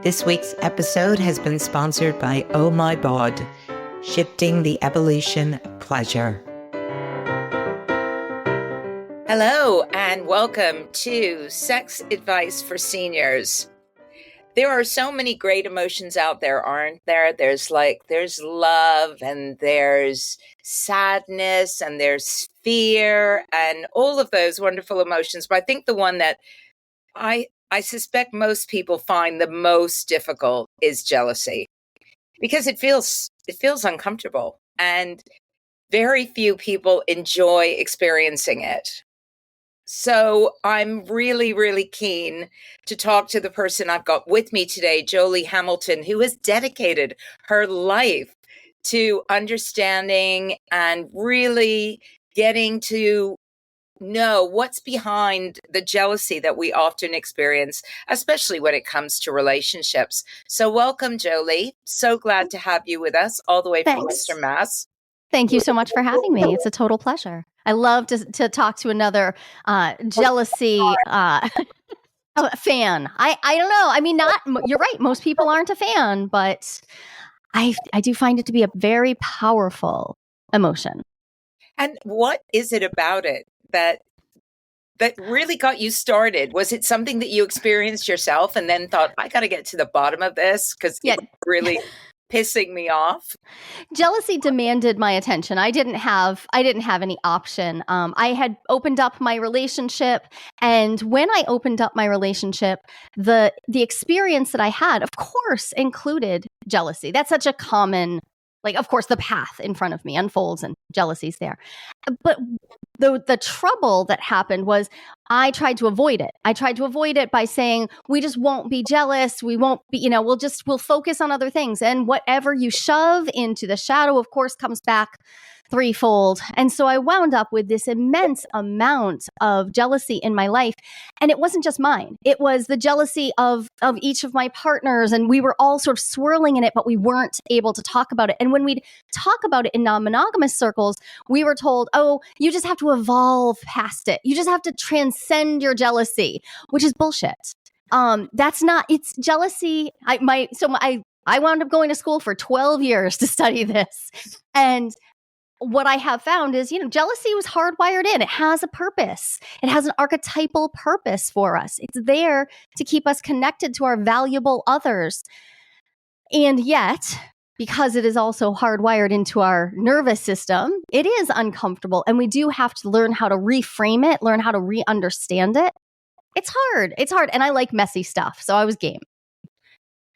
This week's episode has been sponsored by Oh My Bod, shifting the evolution of pleasure. Hello, and welcome to Sex Advice for Seniors. There are so many great emotions out there, aren't there? There's love, and there's sadness, and there's fear, and all of those wonderful emotions. But I think the one that I suspect most people find the most difficult is jealousy, because it feels uncomfortable, and very few people enjoy experiencing it. So I'm really, really keen to talk to the person I've got with me today, Joli Hamilton, who has dedicated her life to understanding and really getting to know what's behind the jealousy that we often experience, especially when it comes to relationships. So welcome, Joli. So glad to have you with us all the way from Western Mass. Thank you so much for having me. It's a total pleasure. I love to talk to another jealousy fan. I don't know. I mean, you're right. Most people aren't a fan, but I do find it to be a very powerful emotion. And what is it about it that really got you started? Was it something that you experienced yourself and then thought, I got to get to the bottom of this because it's really pissing me off? Jealousy demanded my attention. I didn't have any option. I had opened up my relationship, and when I opened up my relationship, the experience that I had, of course, included jealousy. That's such a common, of course, the path in front of me unfolds and jealousy's there. But the trouble that happened was I tried to avoid it. I tried to avoid it by saying, we just won't be jealous. We won't be, we'll focus on other things. And whatever you shove into the shadow, of course, comes back threefold. And so I wound up with this immense amount of jealousy in my life. And it wasn't just mine. It was the jealousy of each of my partners. And we were all sort of swirling in it, but we weren't able to talk about it. And when we'd talk about it in non-monogamous circles, we were told, oh, you just have to evolve past it. You just have to transcend your jealousy, which is bullshit. That's not, it's jealousy. I wound up going to school for 12 years to study this. And what I have found is, jealousy was hardwired in. It has a purpose. It has an archetypal purpose for us. It's there to keep us connected to our valuable others. And yet, because it is also hardwired into our nervous system, it is uncomfortable. And we do have to learn how to reframe it, learn how to re-understand it. It's hard. And I like messy stuff. So I was game.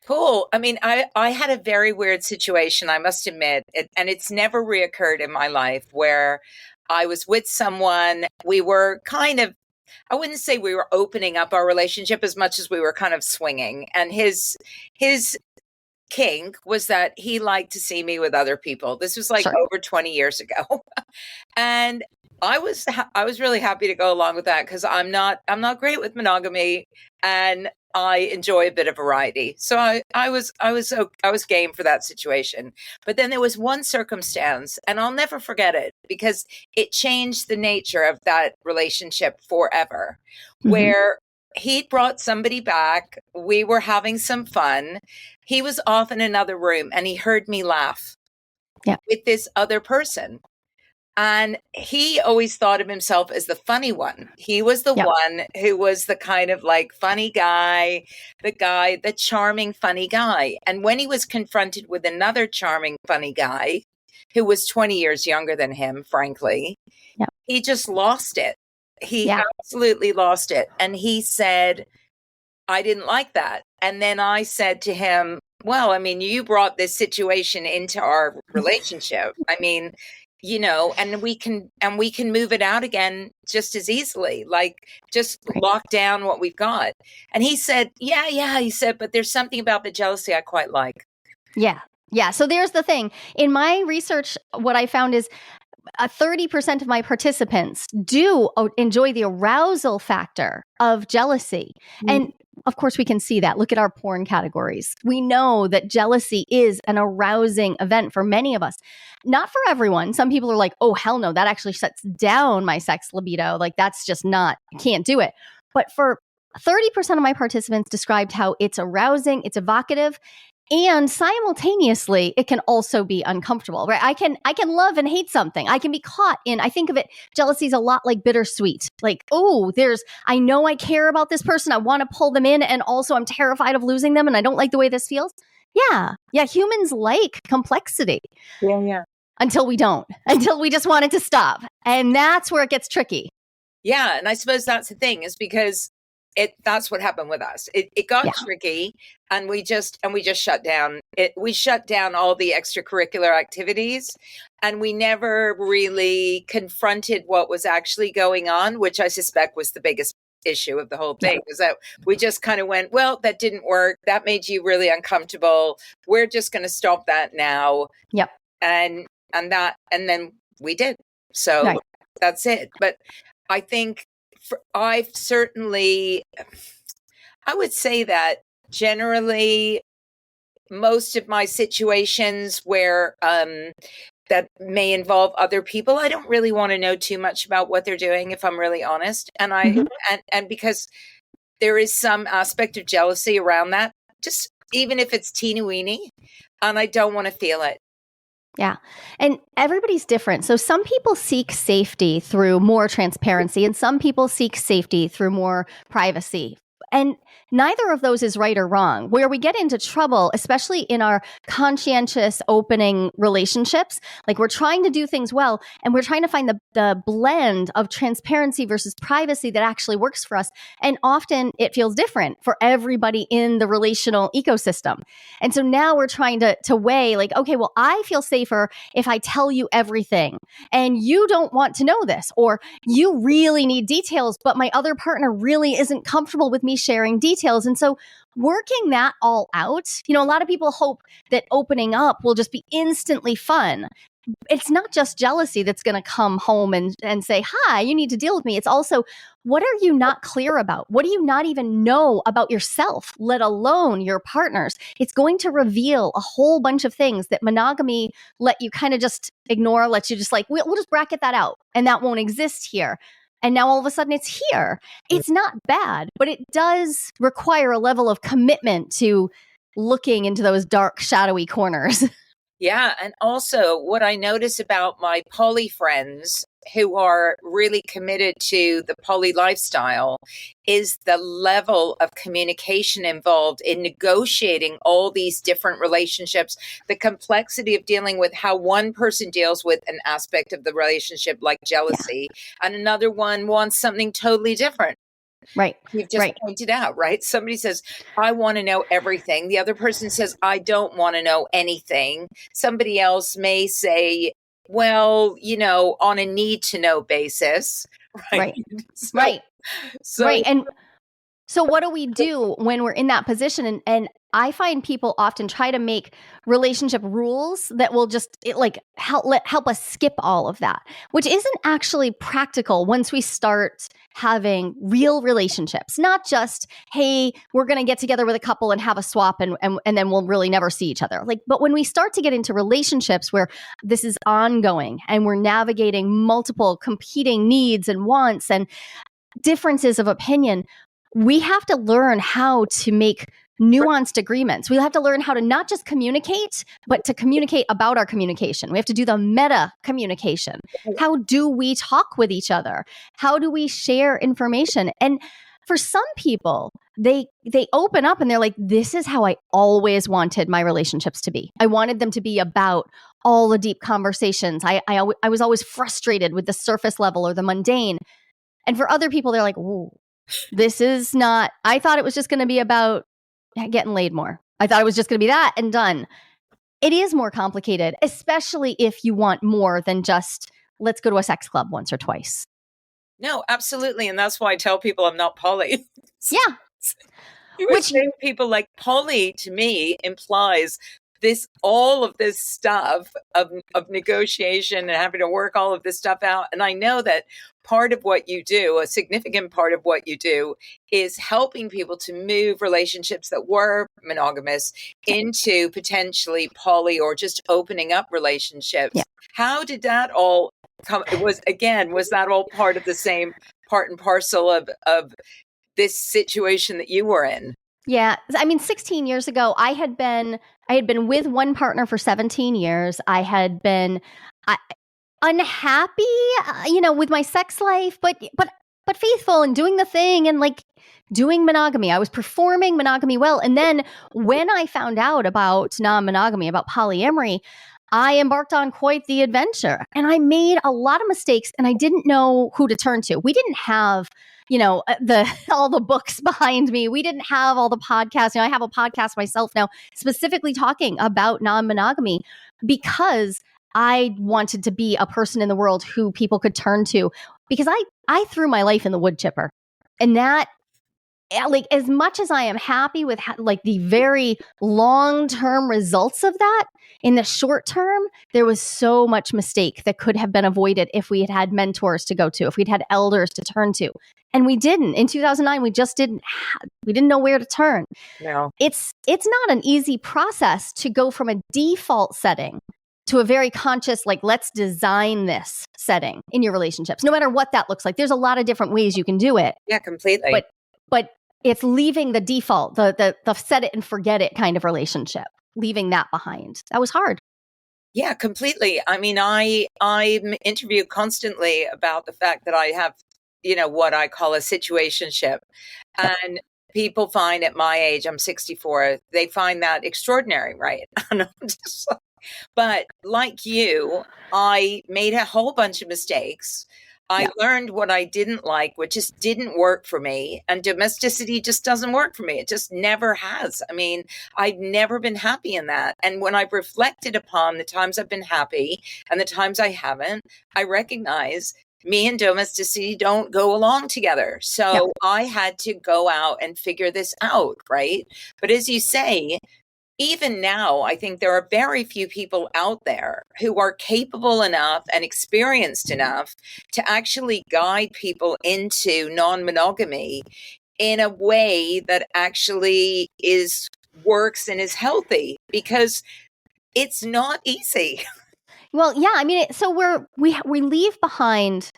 Cool. I mean, I had a very weird situation, I must admit, and it's never reoccurred in my life, where I was with someone. We were kind of, I wouldn't say we were opening up our relationship as much as we were kind of swinging. And his kink was that he liked to see me with other people. This was over 20 years ago. And I was really happy to go along with that, because I'm not great with monogamy, and I enjoy a bit of variety. So I was game for that situation. But then there was one circumstance, and I'll never forget it, because it changed the nature of that relationship forever, where he brought somebody back. We were having some fun. He was off in another room, and he heard me laugh with this other person. And he always thought of himself as the funny one. He was the one who was the kind of funny guy, the charming, funny guy. And when he was confronted with another charming, funny guy who was 20 years younger than him, frankly, he just lost it. He absolutely lost it. And he said, I didn't like that. And then I said to him, well, I mean, you brought this situation into our relationship. I mean, and we can move it out again just as easily, just lock down what we've got. And he said, he said, but there's something about the jealousy I quite like. Yeah. So there's the thing. In my research, what I found is 30% of my participants do enjoy the arousal factor of jealousy. And of course, we can see that. Look at our porn categories. We know that jealousy is an arousing event for many of us. Not for everyone. Some people are like, oh, hell no, that actually shuts down my sex libido. That's just not, I can't do it. But for 30% of my participants described how it's arousing, it's evocative, and simultaneously it can also be uncomfortable, right? I can love and hate something. I can be caught in, I think of it, jealousy is a lot like bittersweet. Like, oh, I know I care about this person. I want to pull them in, and also I'm terrified of losing them, and I don't like the way this feels. Yeah. Humans like complexity. Yeah. Until we don't, until we just want it to stop. And that's where it gets tricky. Yeah. And I suppose that's the thing, is because that's what happened with us. It got tricky, and we just shut down. We shut down all the extracurricular activities, and we never really confronted what was actually going on, which I suspect was the biggest issue of the whole thing, was that we just kind of went, well, that didn't work. That made you really uncomfortable. We're just going to stop that now. Yep. And then we did. So that's it. But I think I would say that generally most of my situations where that may involve other people, I don't really want to know too much about what they're doing, if I'm really honest. And and because there is some aspect of jealousy around that, just even if it's teeny weeny, and I don't want to feel it. Yeah. And everybody's different. So some people seek safety through more transparency, and some people seek safety through more privacy. And neither of those is right or wrong. Where we get into trouble, especially in our conscientious opening relationships, like we're trying to do things well, and we're trying to find the blend of transparency versus privacy that actually works for us. And often it feels different for everybody in the relational ecosystem. And so now we're trying to weigh, like, okay, well, I feel safer if I tell you everything, and you don't want to know this, or you really need details, but my other partner really isn't comfortable with me sharing details. And so working that all out, a lot of people hope that opening up will just be instantly fun. It's not just jealousy that's going to come home and say, hi, you need to deal with me. It's also, what are you not clear about? What do you not even know about yourself, let alone your partners? It's going to reveal a whole bunch of things that monogamy let you kind of just ignore, let you just like, we'll just bracket that out, and that won't exist here. And now all of a sudden it's here. It's not bad, but it does require a level of commitment to looking into those dark, shadowy corners. Yeah. And also what I notice about my poly friends who are really committed to the poly lifestyle is the level of communication involved in negotiating all these different relationships, the complexity of dealing with how one person deals with an aspect of the relationship like jealousy, and another one wants something totally different. Right. You've just pointed out, right? Somebody says, I want to know everything. The other person says, I don't want to know anything. Somebody else may say, well, on a need to know basis. Right. Right. And so what do we do when we're in that position? And I find people often try to make relationship rules that will just help us skip all of that, which isn't actually practical once we start having real relationships. Not just, hey, we're going to get together with a couple and have a swap and then we'll really never see each other. But when we start to get into relationships where this is ongoing and we're navigating multiple competing needs and wants and differences of opinion, we have to learn how to make nuanced agreements. We have to learn how to not just communicate, but to communicate about our communication. We have to do the meta communication. How do we talk with each other? How do we share information? And for some people, they open up and they're like, this is how I always wanted my relationships to be. I wanted them to be about all the deep conversations. I was always frustrated with the surface level or the mundane. And for other people, they're like, ooh, this is not, I thought it was just going to be about getting laid more. I thought it was just going to be that and done. It is more complicated, especially if you want more than just, let's go to a sex club once or twice. No, absolutely. And that's why I tell people I'm not poly. Yeah. Which people like poly to me implies all of this stuff of negotiation and having to work all of this stuff out. And I know that part of what you do, a significant part of what you do, is helping people to move relationships that were monogamous into potentially poly or just opening up relationships. Yeah. How did that all come? Was that all part of the same part and parcel of this situation that you were in? Yeah. I mean, 16 years ago, I had been with one partner for 17 years. I had been unhappy, with my sex life, but faithful and doing the thing and like doing monogamy. I was performing monogamy well. And then when I found out about non-monogamy, about polyamory, I embarked on quite the adventure, and I made a lot of mistakes, and I didn't know who to turn to. We didn't have, the all the books behind me. We didn't have all the podcasts. I have a podcast myself now, specifically talking about non-monogamy, because I wanted to be a person in the world who people could turn to, because I threw my life in the wood chipper, and that, like, as much as I am happy with the very long-term results of that, in the short term, there was so much mistake that could have been avoided if we had had mentors to go to, if we'd had elders to turn to. And we didn't. In 2009, we just didn't know where to turn. No. It's not an easy process to go from a default setting to a very conscious, like, let's design this setting in your relationships, no matter what that looks like. There's a lot of different ways you can do it. Yeah, completely. But it's leaving the default, the set it and forget it kind of relationship, leaving that behind. That was hard. Yeah, completely. I mean, I'm interviewed constantly about the fact that I have, what I call a situationship. And people find at my age, I'm 64, they find that extraordinary, right? And I'm just like, but like you, I made a whole bunch of mistakes. I learned what I didn't like, what just didn't work for me. And domesticity just doesn't work for me. It just never has. I mean, I've never been happy in that. And when I've reflected upon the times I've been happy and the times I haven't, I recognize me and domesticity don't go along together. So I had to go out and figure this out, right? But as you say, even now, I think there are very few people out there who are capable enough and experienced enough to actually guide people into non-monogamy in a way that actually works and is healthy, because it's not easy. Well, yeah, I mean, so we leave behind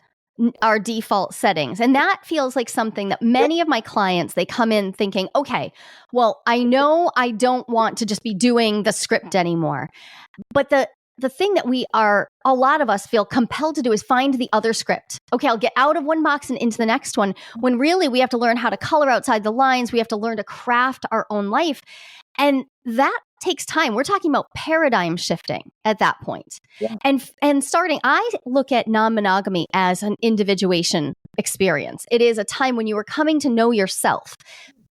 our default settings, and that feels like something that many of my clients, they come in thinking, okay, well, I know I don't want to just be doing the script anymore, but the thing that a lot of us feel compelled to do is find the other script. Okay, I'll get out of one box and into the next one, when really we have to learn how to color outside the lines. We have to learn to craft our own life. And that takes time. We're talking about paradigm shifting at that point. Yeah. And starting, I look at non-monogamy as an individuation experience. It is a time when you are coming to know yourself.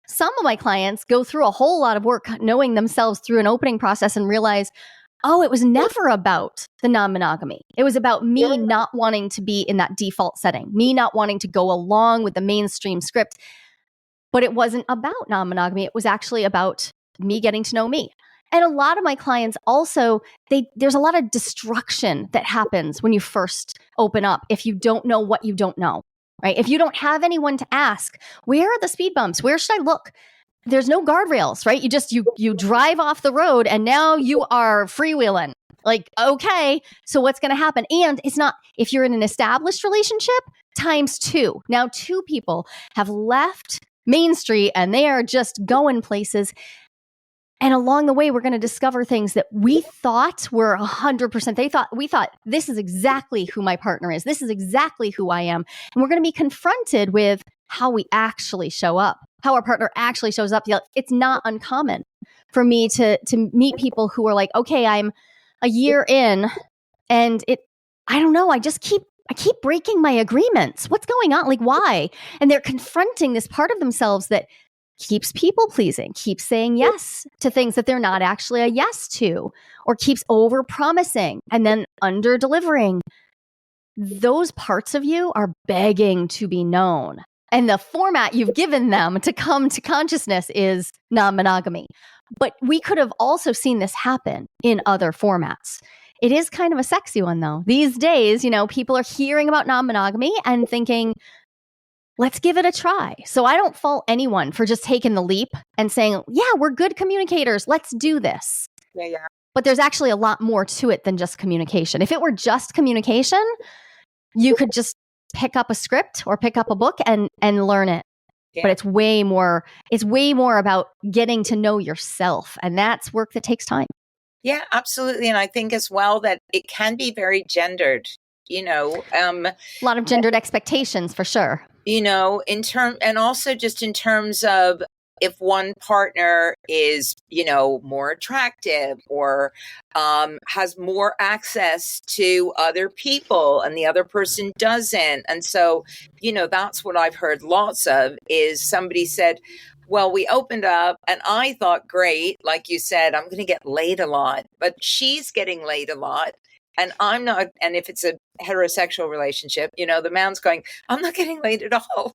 Some of my clients go through a whole lot of work knowing themselves through an opening process and realize, oh, it was never about the non-monogamy. It was about me not wanting to be in that default setting, me not wanting to go along with the mainstream script. But it wasn't about non-monogamy. It was actually about me getting to know me. And a lot of my clients also, there's a lot of destruction that happens when you first open up if you don't know what you don't know, right? If you don't have anyone to ask, where are the speed bumps? Where should I look? There's no guardrails, right? You drive off the road and now you are freewheeling. Like, okay, so what's going to happen? And it's not, if you're in an established relationship, times two. Now 2 people have left Main Street and they are just going places. And along the way, we're going to discover things that we thought were 100%. We thought, this is exactly who my partner is. This is exactly who I am. And we're going to be confronted with how we actually show up, how our partner actually shows up. It's not uncommon for me to meet people who are like, okay, I'm a year in and I don't know, I keep breaking my agreements. What's going on? Like, why? And they're confronting this part of themselves that keeps people pleasing, keeps saying yes to things that they're not actually a yes to, or keeps over promising and then under delivering. Those parts of you are begging to be known. And the format you've given them to come to consciousness is non-monogamy. But we could have also seen this happen in other formats. It is kind of a sexy one, though. These days, people are hearing about non-monogamy and thinking, let's give it a try. So I don't fault anyone for just taking the leap and saying, yeah, we're good communicators. Let's do this. Yeah. But there's actually a lot more to it than just communication. If it were just communication, you could just pick up a script or pick up a book and learn it. but it's way more about getting to know yourself. And that's work that takes time. Yeah, absolutely. And I think as well that it can be very gendered, a lot of gendered expectations for sure. And also just in terms of if one partner is, more attractive or has more access to other people and the other person doesn't. And so, that's what I've heard lots of is somebody said, well, we opened up and I thought, great, like you said, I'm going to get laid a lot, but she's getting laid a lot. And I'm not, and if it's a heterosexual relationship, the man's going, I'm not getting laid at all.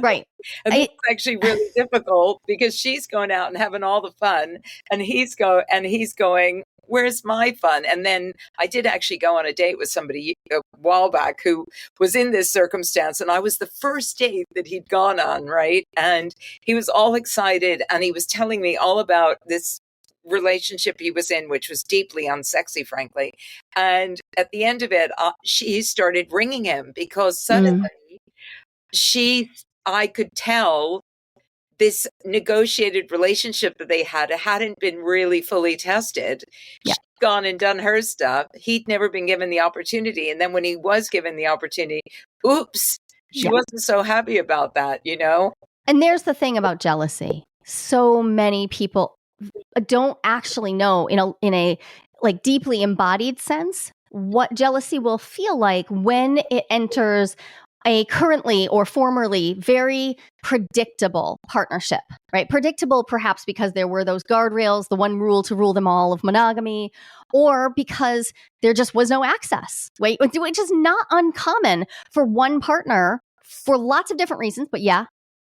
Right. And it's actually really difficult because she's going out and having all the fun and he's going, where's my fun? And then I did actually go on a date with somebody a while back who was in this circumstance. And I was the first date that he'd gone on, right? And he was all excited and he was telling me all about this relationship he was in, which was deeply unsexy, frankly. And at the end of it, she started ringing him because suddenly I could tell this negotiated relationship that they had, it hadn't been really fully tested. Yeah. She'd gone and done her stuff. He'd never been given the opportunity. And then when he was given the opportunity, oops, she wasn't so happy about that, And there's the thing about jealousy. So many people don't actually know in a like deeply embodied sense what jealousy will feel like when it enters a currently or formerly very predictable partnership, right? Predictable perhaps because there were those guardrails, the one rule to rule them all of monogamy, or because there just was no access, right? Which is not uncommon for one partner for lots of different reasons, but yeah,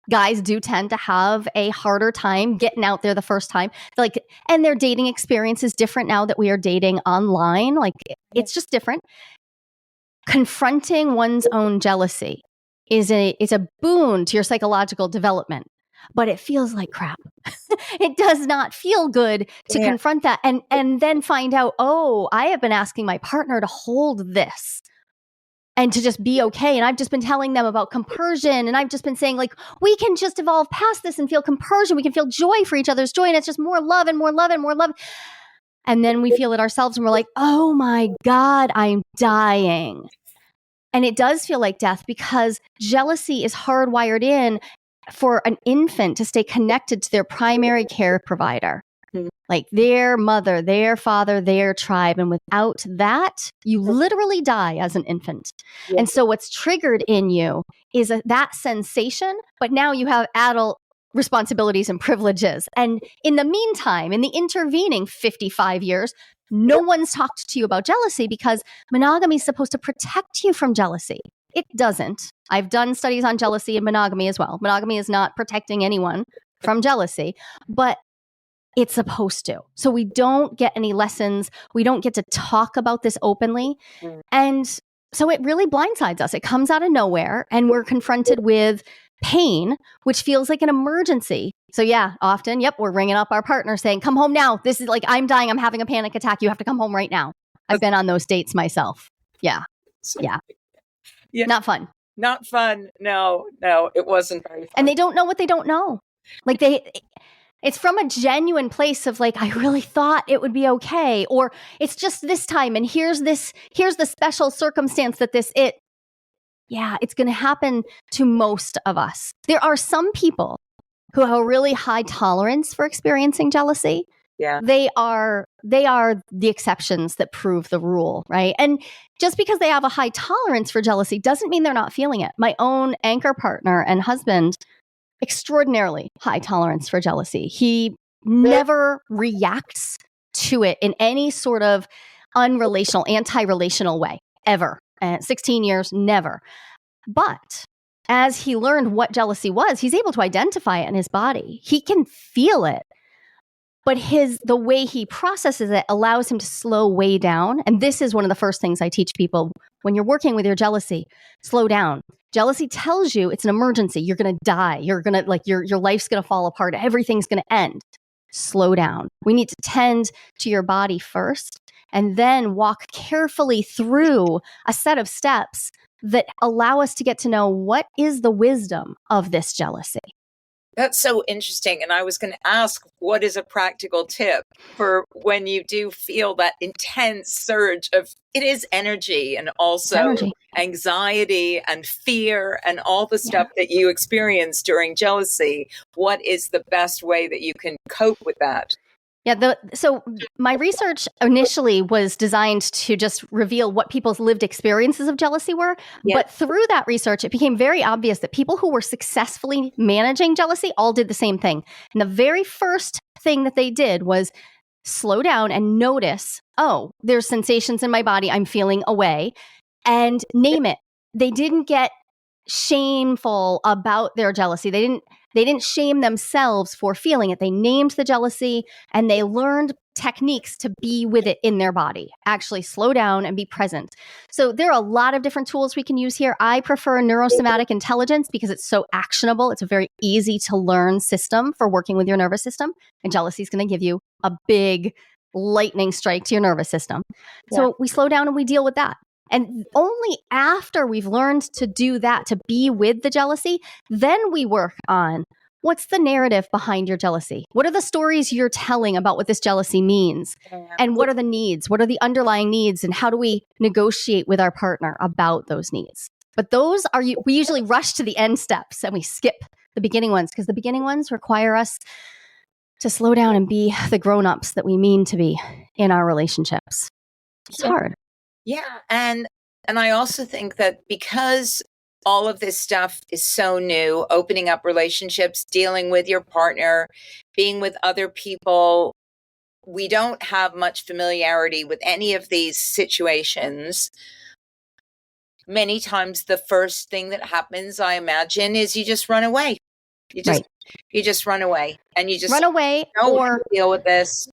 guys do tend to have a harder time getting out there the first time. And their dating experience is different now that we are dating online. Like, it's just different. Confronting one's own jealousy is a boon to your psychological development, but it feels like crap. It does not feel good to confront that and then find out, oh, I have been asking my partner to hold this and to just be okay. And I've just been telling them about compersion. And I've just been saying, like, we can just evolve past this and feel compersion. We can feel joy for each other's joy. And it's just more love and more love and more love. And then we feel it ourselves and we're like, oh my God, I'm dying. And it does feel like death because jealousy is hardwired in for an infant to stay connected to their primary care provider. Like their mother, their father, their tribe. And without that, you literally die as an infant. Yeah. And so what's triggered in you is that sensation, but now you have adult responsibilities and privileges. And in the meantime, in the intervening 55 years, no one's talked to you about jealousy because monogamy is supposed to protect you from jealousy. It doesn't. I've done studies on jealousy and monogamy as well. Monogamy is not protecting anyone from jealousy, but it's supposed to. So we don't get any lessons. We don't get to talk about this openly. And so it really blindsides us. It comes out of nowhere and we're confronted with pain, which feels like an emergency. So yeah, often, we're ringing up our partner saying, come home now. This is like, I'm dying. I'm having a panic attack. You have to come home right now. I've been on those dates myself. Yeah. Not fun. Not fun. No, it wasn't very fun. And they don't know what they don't know. Like it's from a genuine place of like, I really thought it would be okay. Or it's just this time. And here's the special circumstance that it's going to happen to most of us. There are some people who have a really high tolerance for experiencing jealousy. Yeah. They are the exceptions that prove the rule, right? And just because they have a high tolerance for jealousy doesn't mean they're not feeling it. My own anchor partner and husband, extraordinarily high tolerance for jealousy. He never reacts to it in any sort of unrelational, anti-relational way, ever. 16 years, never. But as he learned what jealousy was, he's able to identify it in his body. He can feel it. But the way he processes it allows him to slow way down. And this is one of the first things I teach people when you're working with your jealousy. Slow down. Jealousy tells you it's an emergency. You're going to die. You're going to your life's going to fall apart. Everything's going to end. Slow down. We need to tend to your body first and then walk carefully through a set of steps that allow us to get to know what is the wisdom of this jealousy. That's so interesting. And I was going to ask, what is a practical tip for when you do feel that intense surge of it is energy and It's also energy. anxiety and fear and all the Yeah. stuff that you experience during jealousy? What is the best way that you can cope with that? Yeah, so my research initially was designed to just reveal what people's lived experiences of jealousy were. Yeah. But through that research, it became very obvious that people who were successfully managing jealousy all did the same thing. And the very first thing that they did was slow down and notice, oh, there's sensations in my body. I'm feeling away, and name it. They didn't get shameful about their jealousy. They didn't shame themselves for feeling it. They named the jealousy and they learned techniques to be with it in their body. Actually slow down and be present. So there are a lot of different tools we can use here. I prefer neurosomatic intelligence because it's so actionable. It's a very easy to learn system for working with your nervous system. And jealousy is going to give you a big lightning strike to your nervous system. So we slow down and we deal with that. And only after we've learned to do that, to be with the jealousy, then we work on what's the narrative behind your jealousy? What are the stories you're telling about what this jealousy means? And what are the needs? What are the underlying needs? And how do we negotiate with our partner about those needs? But we usually rush to the end steps and we skip the beginning ones because the beginning ones require us to slow down and be the grown-ups that we mean to be in our relationships. It's hard. Yeah. And I also think that because all of this stuff is so new, opening up relationships, dealing with your partner, being with other people, we don't have much familiarity with any of these situations. Many times the first thing that happens, I imagine, is you just run away. You just run away and you just run away or deal with this.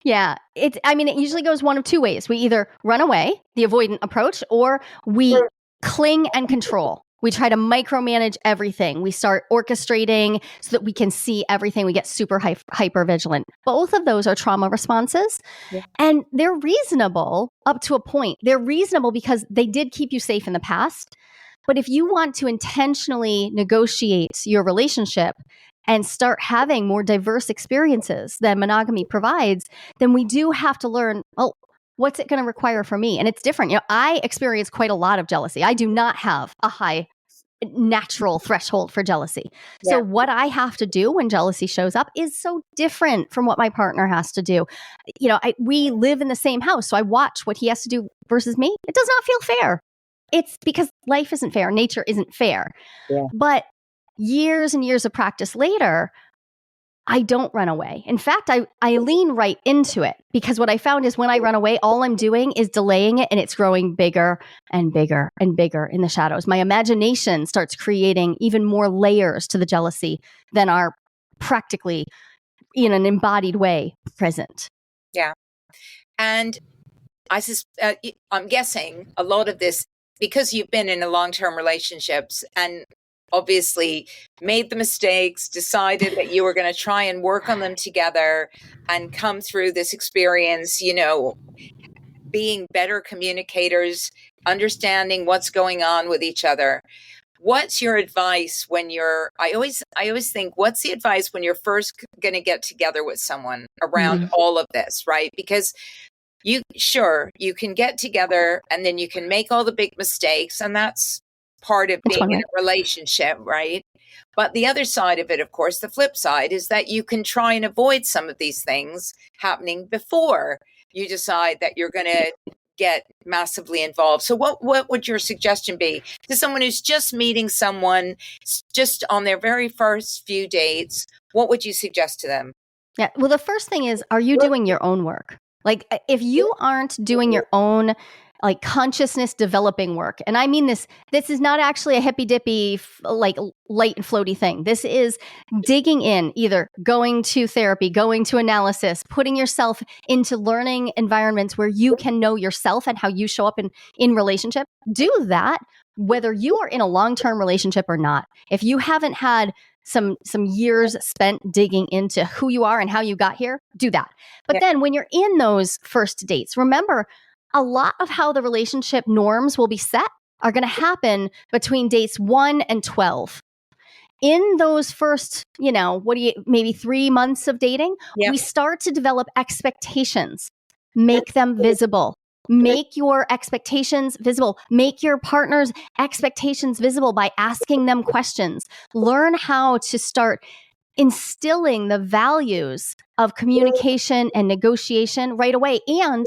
Yeah, it usually goes one of two ways. We either run away, the avoidant approach, or we cling and control. We try to micromanage everything. We start orchestrating so that we can see everything. We get super hyper vigilant. Both of those are trauma responses. Yeah. And they're reasonable up to a point. They're reasonable because they did keep you safe in the past. But if you want to intentionally negotiate your relationship and start having more diverse experiences than monogamy provides, then we do have to learn, what's it going to require for me? And it's different. I experience quite a lot of jealousy. I do not have a high natural threshold for jealousy. Yeah. So what I have to do when jealousy shows up is so different from what my partner has to do. We live in the same house, so I watch what he has to do versus me. It does not feel fair. It's because life isn't fair. Nature isn't fair. Yeah. But years and years of practice later, I don't run away. In fact, I lean right into it because what I found is when I run away, all I'm doing is delaying it and it's growing bigger and bigger and bigger in the shadows. My imagination starts creating even more layers to the jealousy than are practically in an embodied way present. Yeah. And I'm guessing a lot of this, because you've been in a long-term relationships and obviously made the mistakes, decided that you were going to try and work on them together and come through this experience, being better communicators, understanding what's going on with each other. What's your advice when I always think, what's the advice when you're first going to get together with someone around all of this, right? Because you can get together and then you can make all the big mistakes, and that's part of being in a relationship, right? But the other side of it, of course, the flip side is that you can try and avoid some of these things happening before you decide that you're going to get massively involved. So what would your suggestion be to someone who's just meeting someone, just on their very first few dates? What would you suggest to them? Yeah, well, the first thing is, are you doing your own work? Like, if you aren't doing your own consciousness developing work, and I mean this is not actually a hippy dippy light and floaty thing. This is digging in, either going to therapy, going to analysis, putting yourself into learning environments where you can know yourself and how you show up in relationship. Do that whether you are in a long-term relationship or not. If you haven't had some years spent digging into who you are and how you got here, do that. But then when you're in those first dates, remember, a lot of how the relationship norms will be set are going to happen between dates 1 and 12. in those first, maybe 3 months of dating, Yep. we start to develop expectations. Make them visible. Make your expectations visible. Make your partner's expectations visible by asking them questions. Learn how to start instilling the values of communication and negotiation right away. And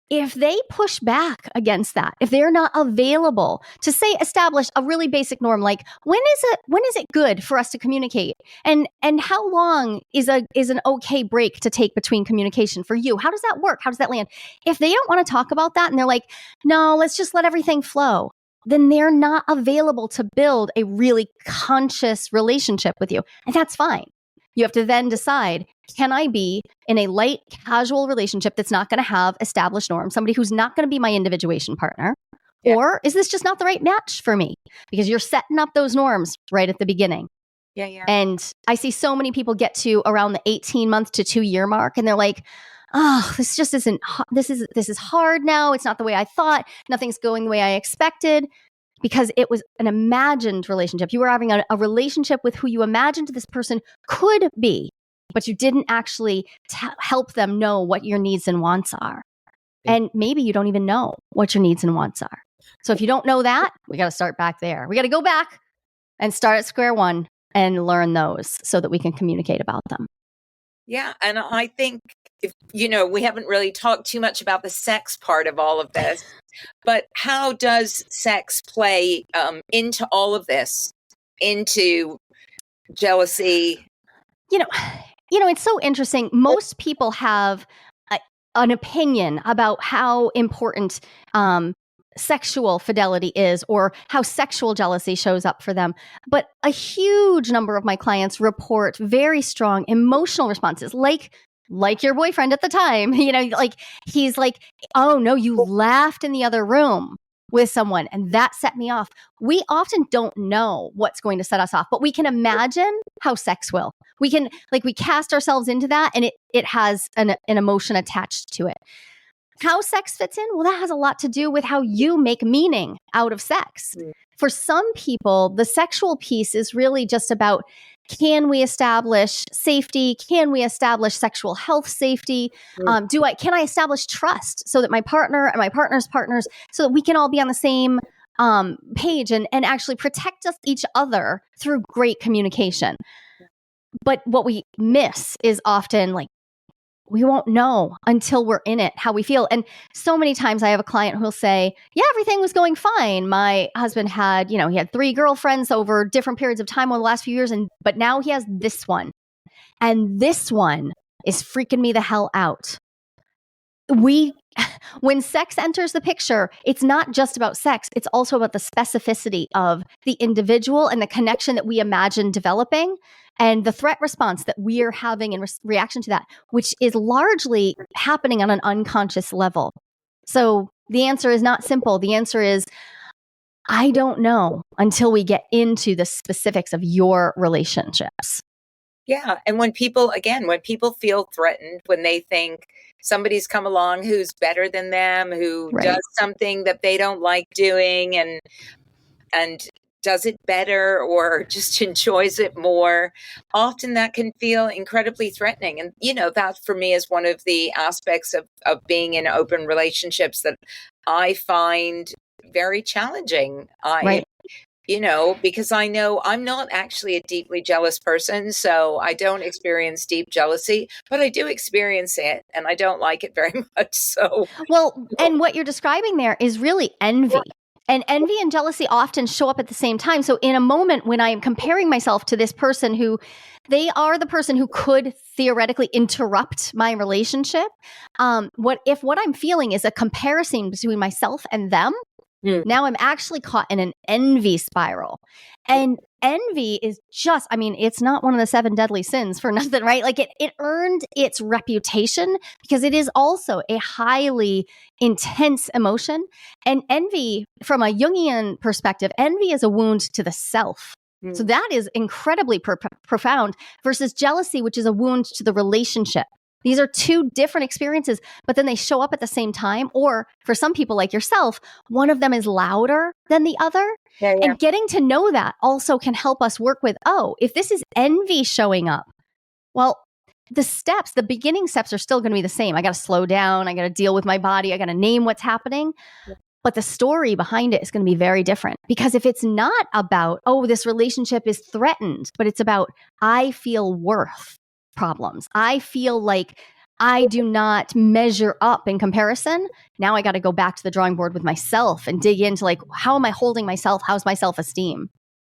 if they push back against that, if they're not available to say establish a really basic norm, like when is it good for us to communicate, and how long is an okay break to take between communication for you? How does that work? How does that land? If they don't want to talk about that and they're like, no, let's just let everything flow, then they're not available to build a really conscious relationship with you, and that's fine. You have to then decide, can I be in a light, casual relationship that's not going to have established norms, somebody who's not going to be my individuation partner? Yeah. Or is this just not the right match for me? Because you're setting up those norms right at the beginning. Yeah. And I see so many people get to around the 18-month to 2-year mark, and they're like, oh, this just isn't, this is hard now. It's not the way I thought. Nothing's going the way I expected. Because it was an imagined relationship. You were having a relationship with who you imagined this person could be, but you didn't actually help them know what your needs and wants are. And maybe you don't even know what your needs and wants are. So if you don't know that, we got to start back there. We got to go back and start at square one and learn those so that we can communicate about them. Yeah. And I think, we haven't really talked too much about the sex part of all of this, but how does sex play into all of this, into jealousy? It's so interesting. Most people have an opinion about how important sexual fidelity is, or how sexual jealousy shows up for them. But a huge number of my clients report very strong emotional responses, like your boyfriend at the time, he's like, oh no, you laughed in the other room with someone and that set me off. We often don't know what's going to set us off, but we can imagine how sex will. We can, we cast ourselves into that, and it has an emotion attached to it. How sex fits in? Well, that has a lot to do with how you make meaning out of sex. For some people, the sexual piece is really just about, can we establish safety? Can we establish sexual health safety? Can I establish trust so that my partner and my partner's partners, so that we can all be on the same page and actually protect each other through great communication? But what we miss is often we won't know until we're in it how we feel. And so many times I have a client who'll say, yeah, everything was going fine. My husband had, he had 3 girlfriends over different periods of time over the last few years. But now he has this one. And this one is freaking me the hell out. When sex enters the picture, it's not just about sex. It's also about the specificity of the individual and the connection that we imagine developing, and the threat response that we're having in reaction to that, which is largely happening on an unconscious level. So the answer is not simple. The answer is, I don't know until we get into the specifics of your relationships. Yeah. And when people feel threatened, when they think somebody's come along who's better than them, who does something that they don't like doing and does it better, or just enjoys it more, often that can feel incredibly threatening. And, that for me is one of the aspects of being in open relationships that I find very challenging. Because I know I'm not actually a deeply jealous person, so I don't experience deep jealousy, but I do experience it, and I don't like it very much. So, well, and what you're describing there is really envy. And envy and jealousy often show up at the same time. So in a moment when I am comparing myself to this person who, they are the person who could theoretically interrupt my relationship, what I'm feeling is a comparison between myself and them. Now I'm actually caught in an envy spiral. And envy is just, it's not one of the 7 deadly sins for nothing, right? It earned its reputation because it is also a highly intense emotion. And envy, from a Jungian perspective, envy is a wound to the self. So that is incredibly profound, versus jealousy, which is a wound to the relationship. These are two different experiences, but then they show up at the same time. Or for some people like yourself, one of them is louder than the other. Yeah, yeah. And getting to know that also can help us work with, oh, if this is envy showing up, well, the beginning steps are still going to be the same. I got to slow down. I got to deal with my body. I got to name what's happening. But the story behind it is going to be very different, because if it's not about, oh, this relationship is threatened, but it's about, I feel worth problems. I feel like I do not measure up in comparison. Now I got to go back to the drawing board with myself and dig into, like, how am I holding myself? How's my self-esteem?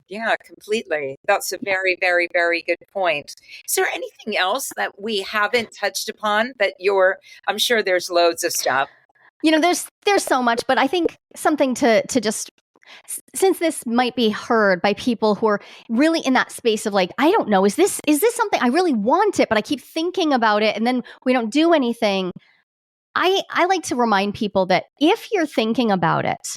Yeah, completely. That's a very, very, very good point. Is there anything else that we haven't touched upon that I'm sure there's loads of stuff. There's so much, but I think something to just, since this might be heard by people who are really in that space of like, I don't know, is this something I really want it, but I keep thinking about it and then we don't do anything. I like to remind people that if you're thinking about it,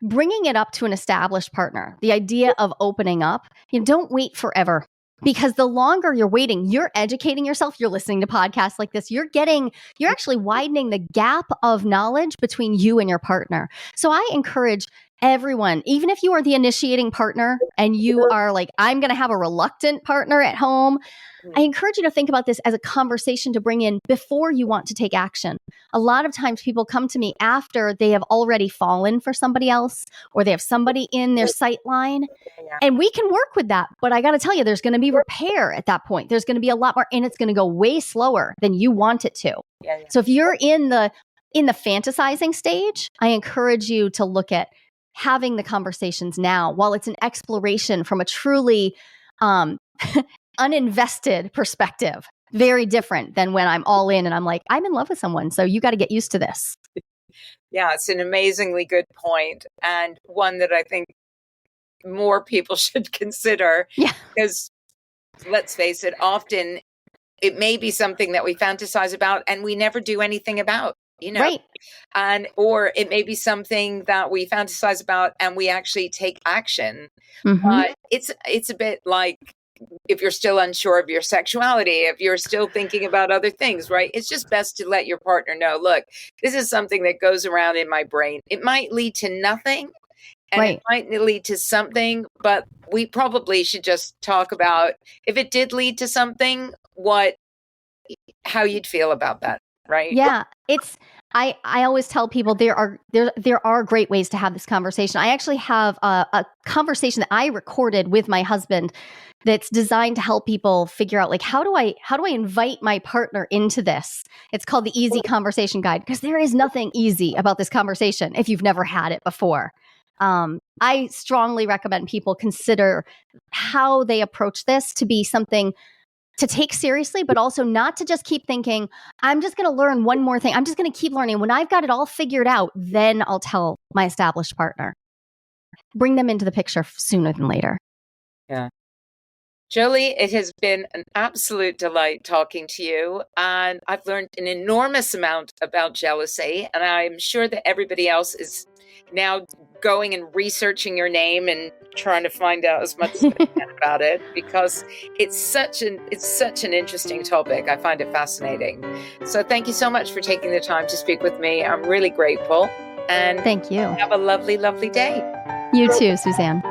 bringing it up to an established partner, the idea of opening up, don't wait forever. Because the longer you're waiting, you're educating yourself, you're listening to podcasts like this, you're actually widening the gap of knowledge between you and your partner. So I encourage everyone, even if you are the initiating partner and you are like, I'm going to have a reluctant partner at home, I encourage you to think about this as a conversation to bring in before you want to take action. A lot of times people come to me after they have already fallen for somebody else, or they have somebody in their sight line, and we can work with that. But I got to tell you, there's going to be repair at that point. There's going to be a lot more, and it's going to go way slower than you want it to. So if you're in the fantasizing stage, I encourage you to look at having the conversations now while it's an exploration from a truly uninvested perspective. Very different than when I'm all in and I'm like, I'm in love with someone, so you got to get used to this. Yeah, it's an amazingly good point, and one that I think more people should consider. Yeah. Because let's face it, often it may be something that we fantasize about and we never do anything about, Right. Or it may be something that we fantasize about and we actually take action. Mm-hmm. It's a bit like, if you're still unsure of your sexuality, if you're still thinking about other things, right? It's just best to let your partner know, look, this is something that goes around in my brain. It might lead to nothing, and Right. it might lead to something, but we probably should just talk about, if it did lead to something, how you'd feel about that, right? Yeah, I always tell people there are great ways to have this conversation. I actually have a conversation that I recorded with my husband that's designed to help people figure out, like, how do I invite my partner into this? It's called the Easy Conversation Guide, because there is nothing easy about this conversation if you've never had it before. I strongly recommend people consider how they approach this to be something to take seriously, but also not to just keep thinking, I'm just going to learn one more thing. I'm just going to keep learning. When I've got it all figured out, then I'll tell my established partner. Bring them into the picture sooner than later. Yeah. Joli, it has been an absolute delight talking to you, and I've learned an enormous amount about jealousy, and I'm sure that everybody else is now going and researching your name and trying to find out as much as they can about it, because it's such an interesting topic. I find it fascinating. So thank you so much for taking the time to speak with me. I'm really grateful. And thank you. Have a lovely, lovely day. You too, Suzanne.